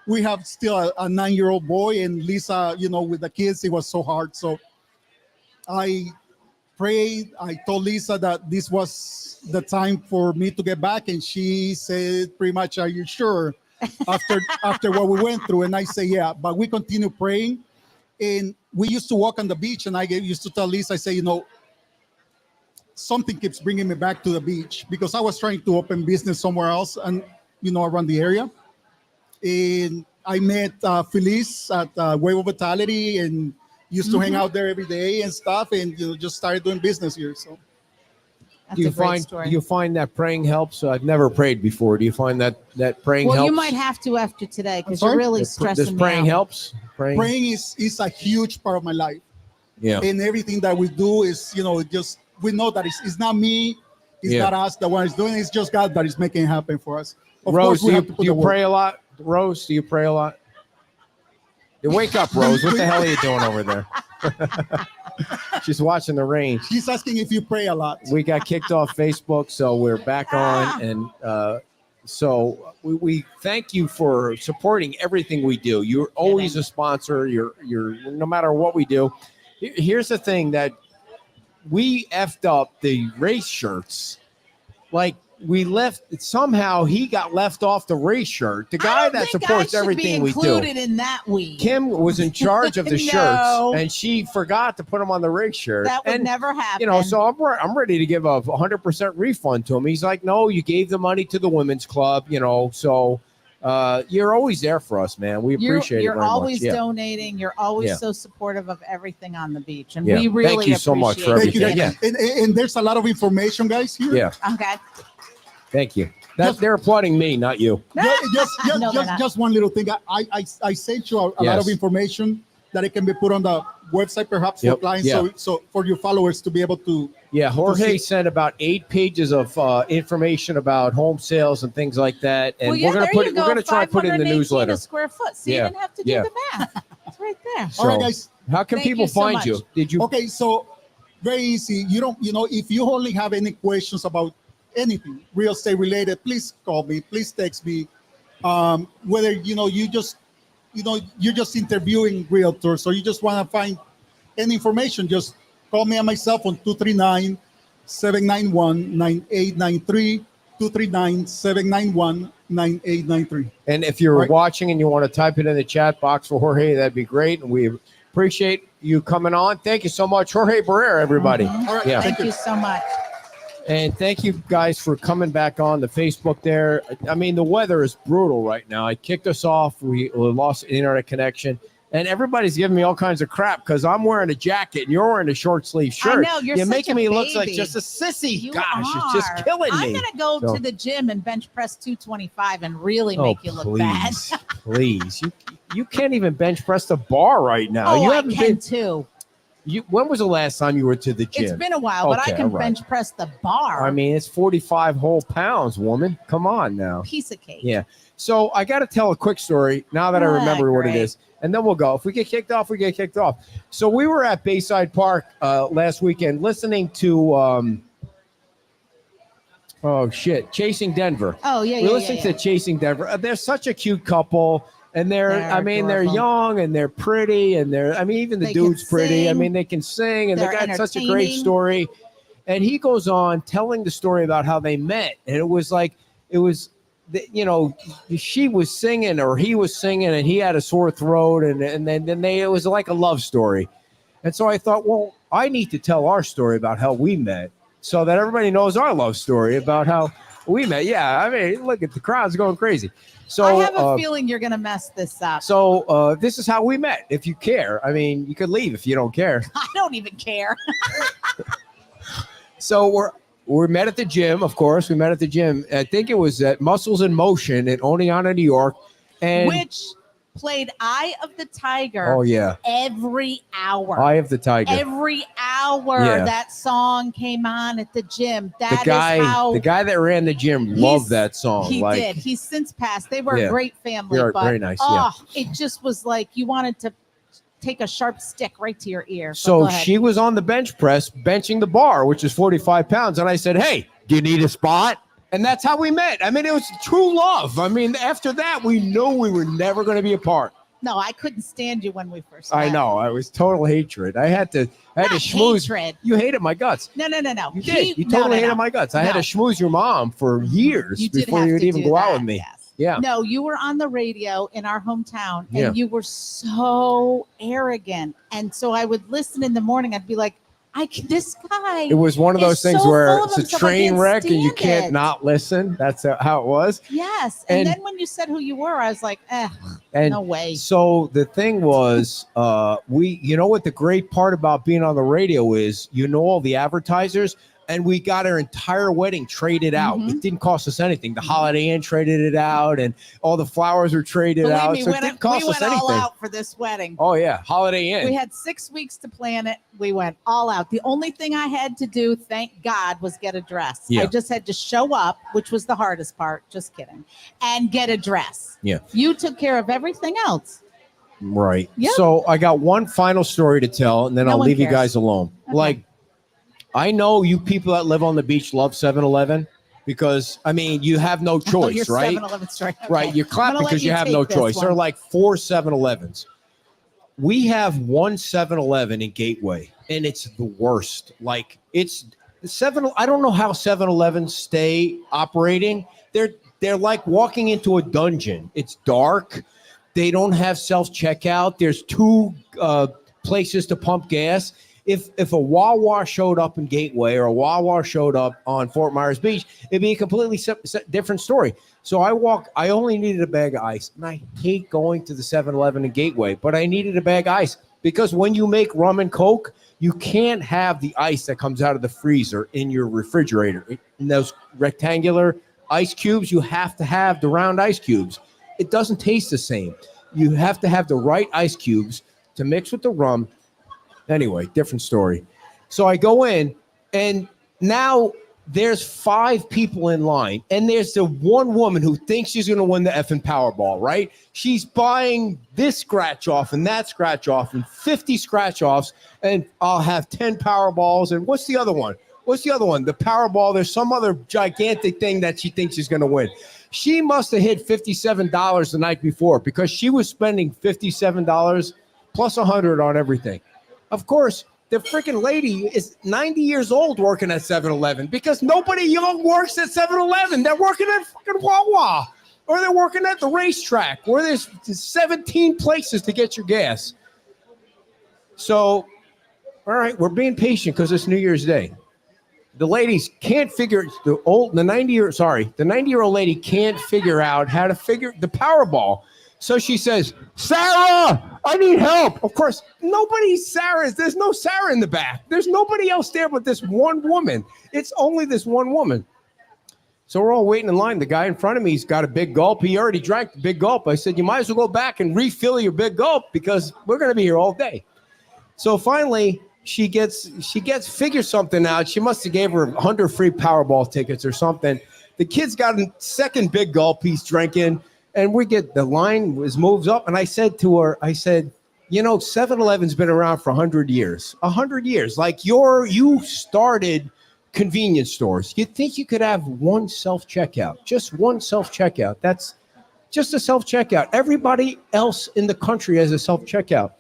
we have still a 9-year-old boy, and Lisa, with the kids, it was so hard. So I prayed. I told Lisa that this was the time for me to get back, and she said, "Pretty much, are you sure?" After what we went through, and I say, "Yeah." But we continue praying, and we used to walk on the beach, and I used to tell Lisa, I say, something keeps bringing me back to the beach because I was trying to open business somewhere else, and around the area. And I met Feliz at Wave of Vitality, and used to hang out there every day and stuff, and just started doing business here. So That's Do you a great find story. do you find that praying helps? I've never prayed before. Do you find that praying Well, helps? you might have to after today because sorry? you're really Does stressing praying me out. helps? praying is a huge part of my life, Yeah. and everything that we do is just we know that it's not me, it's Yeah. not us that one is doing it, it's just God that is making it happen for us. Of Rose, course, we do have to you, put do you the work. pray a lot? Rose, do you pray a lot? Wake up, Rose. What the hell are you doing over there? She's watching the range. She's asking if you pray a lot. We got kicked off Facebook, so we're back on, and so we thank you for supporting everything we do. You're always a sponsor. You're no matter what we do. Here's the thing that we effed up the race shirts. Like we left somehow he got left off the race shirt. The guy that supports everything we do. Included in that week. Kim was in charge of the No. shirts, and she forgot to put them on the race shirt. That would and, never happen. So I'm ready to give a 100% refund to him. He's like, no, you gave the money to the women's club, so you're always there for us, man. We appreciate it You're very always much. Yeah. donating. You're always Yeah. so supportive of everything on the beach, and Yeah. we really Thank you so much for appreciate Thank you, everything. guys. Yeah. And there's a lot of information, guys, here. Yeah. it. Okay. Thank you. Just- They're applauding me, not you. No, they're not. Just one little thing. I sent you a lot Yes. of information that it can be put on the website, perhaps for Yep, clients, yeah. so for your followers to be able to. Yeah, Jorge see- sent about 8 pages of information about home sales and things like that, and Well, yeah, we're gonna there put you it. go. We're gonna try to put it in the 518 newsletter. a square foot. See, Yeah. you didn't have to do Yeah. the math. It's right there. So, All right, guys. how can Thank people you so find much. you? Did you? Okay, so very easy. You don't, if you only have any questions about anything real estate related, please call me. Please text me. Whether you're just interviewing realtors, or you just want to find any information, just call me on my cell phone 239-791-9893. 239-791-9893. And if you're Right. watching and you want to type it in the chat box for Jorge, that'd be great. And we appreciate you coming on. Thank you so much, Jorge Barrera, everybody. All right, Yeah. Thank you so much. And thank you guys for coming back on the Facebook there. I mean, the weather is brutal right now. It kicked us off. We lost internet connection. And everybody's giving me all kinds of crap because I'm wearing a jacket and you're wearing a short sleeve shirt. I know, you're such making a me look like baby. just a sissy. You Gosh, are. it's just killing me. I'm gonna go So- to the gym and bench press 225 and really Oh, make you look bad. please, please. You can't even bench press the bar right now. Oh, you I haven't can been. too. When was the last time you were to the gym? It's been a while, but I Okay, can all right. bench press the bar. I mean, it's 45 whole pounds, woman. Come on now. piece of cake. Yeah. So I got to tell a quick story now that I remember what it great. is, and then we'll go. If we get kicked off, we get kicked off. So we were at Bayside Park last weekend listening to Chasing Denver. Oh yeah, We're yeah, listening yeah. to Chasing Denver. They're such a cute couple. And they're They're young adorable. and they're pretty and even the They can dude's pretty. I sing. mean, they can sing and they They're got such a great entertaining. story. And he goes on telling the story about how they met. And she was singing or he was singing and he had a sore throat and then it was like a love story. And so I thought, well, I need to tell our story about how we met so that everybody knows our love story about how we met. Yeah, I mean, look at the crowd's going crazy. So I have a feeling you're gonna mess this up. So this is how we met. If you care, I mean, you could leave if you don't care. I don't even care. So we met at the gym. Of course, we met at the gym. I think it was at Muscles in Motion in Oneonta, New York, and Which played Eye of the Tiger oh yeah, every hour. Eye of the Tiger. Every hour Yeah. that song came on at the gym. The That is guy how that ran the gym loved that song. he like, did. He's since passed. They were Yeah. a great family. They are but, very nice, Oh, it just was like you wanted to take a sharp stick right to your ear. So go ahead. she was on the bench press, benching the bar, which is 45 pounds. And I said, hey, do you need a spot? And that's how we met. I mean, it was true love. I mean, after that, we knew we were never going to be apart. No, I couldn't stand you when we first met. I know. I was total hatred. I had to Not schmooze. hatred. You hated my guts. No. You did. You totally hated my guts. I had to No. schmooze your mom for years You did before have you would to even do go out that, with me. yes. Yeah. No, you were on the radio in our hometown, and Yeah. you were so arrogant. And so I would listen in the morning. I'd be like, this guy. It was one of those is things so where full of it's a himself, I train can't wreck and you stand can't it. not listen. That's how it was. Yes. And And- then when you said who you were, I was like, And no way. so the thing was, you know what the great part about being on the radio is, you know, all the advertisers, and we got our entire wedding traded out. Mhm. It didn't cost us anything. The Holiday Inn traded it out, and all the flowers were traded Believe out. me, So it didn't cost we us went all anything. out for this wedding. Oh yeah, Holiday Inn. We had 6 weeks to plan it. We went all out. The only thing I had to do, thank God, was get a dress. Yeah. I just had to show up, which was the hardest part. Just kidding. And get a dress. Yeah. You took care of everything else. Right. Yep. So I got one final story to tell, and then No I'll one leave you cares. guys alone. Okay. Like, I know you people that live on the beach love 7-Eleven because, I mean, you have no Oh, choice, your right? 7-Eleven story. Okay. Right. You clap I'm gonna let because you have no take this choice. There are one. like 4 7-Elevens. We have one 7-Eleven in Gateway, and it's the worst. Like, it's 7. I don't know how 7-Elevens stay operating. They're like walking into a dungeon. It's dark. They don't have self-checkout. There's 2 places to pump gas. If a Wawa showed up in Gateway or a Wawa showed up on Fort Myers Beach, it'd be a completely different story. So I only needed a bag of ice. And I hate going to the 7-Eleven in Gateway, but I needed a bag of ice because when you make rum and Coke, you can't have the ice that comes out of the freezer in your refrigerator. In those rectangular ice cubes, you have to have the round ice cubes. It doesn't taste the same. You have to have the right ice cubes to mix with the rum. Anyway, different story. So I go in, and now there's 5 people in line, and there's the one woman who thinks she's going to win the effing Powerball, right? She's buying this scratch off and that scratch off and 50 scratch offs, and I'll have 10 Powerballs. And what's the other one? The Powerball. There's some other gigantic thing that she thinks she's going to win. She must have hit $57 the night before because she was spending $57 plus $100 on everything. Of course, the freaking lady is 90 years old working at 7-Eleven because nobody young works at 7-Eleven. They're working at fucking Wawa, or they're working at the racetrack where there's 17 places to get your gas. So, all right, we're being patient because it's New Year's Day. The ladies can't figure the 90-year-old lady can't figure out how to figure the Powerball. So she says, "Sarah, I need help." Of course, nobody's Sarah. There's no Sarah in the back. There's nobody else there but this one woman. It's only this one woman. So we're all waiting in line. The guy in front of me, he's got a big gulp. He already drank the big gulp. I said, "You might as well go back and refill your big gulp because we're going to be here all day." So finally, she figures something out. She must have gave her 100 free Powerball tickets or something. The kid's got a second big gulp he's drinking. And the line moves up. And I said to her, 7-Eleven's been around for 100 years. 100 years. Like you started convenience stores. You think you could have one self-checkout, just one self-checkout. That's just a self-checkout. Everybody else in the country has a self-checkout.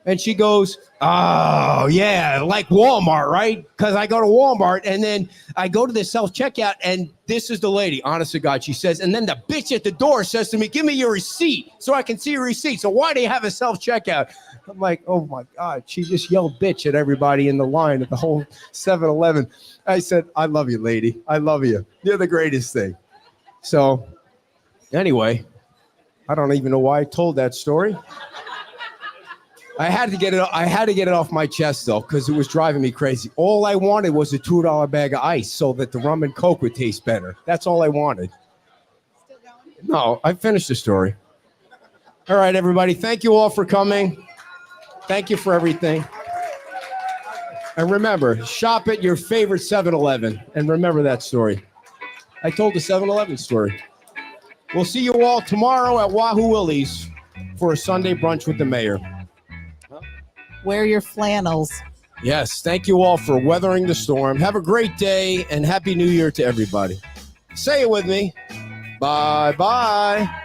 And she goes, "Oh, yeah, like Walmart, right? Because I go to Walmart and then I go to the self-checkout and this is the lady, honest to God," she says. And then the bitch at the door says to me, "Give me your receipt so I can see your receipt. So why do you have a self-checkout?" I'm like, oh, my God. She just yelled bitch at everybody in the line at the whole 7-Eleven. I said, "I love you, lady. I love you. You're the greatest thing." So anyway, I don't even know why I told that story. I had to get it off my chest though, because it was driving me crazy. All I wanted was a $2 bag of ice so that the rum and Coke would taste better. That's all I wanted. Still going? No, I finished the story. All right, everybody. Thank you all for coming. Thank you for everything. And remember, shop at your favorite 7-Eleven. And remember that story. I told the 7-Eleven story. We'll see you all tomorrow at Wahoo Willie's for a Sunday brunch with the mayor. Wear your flannels. Yes, thank you all for weathering the storm. Have a great day and Happy New Year to everybody. Say it with me. Bye bye.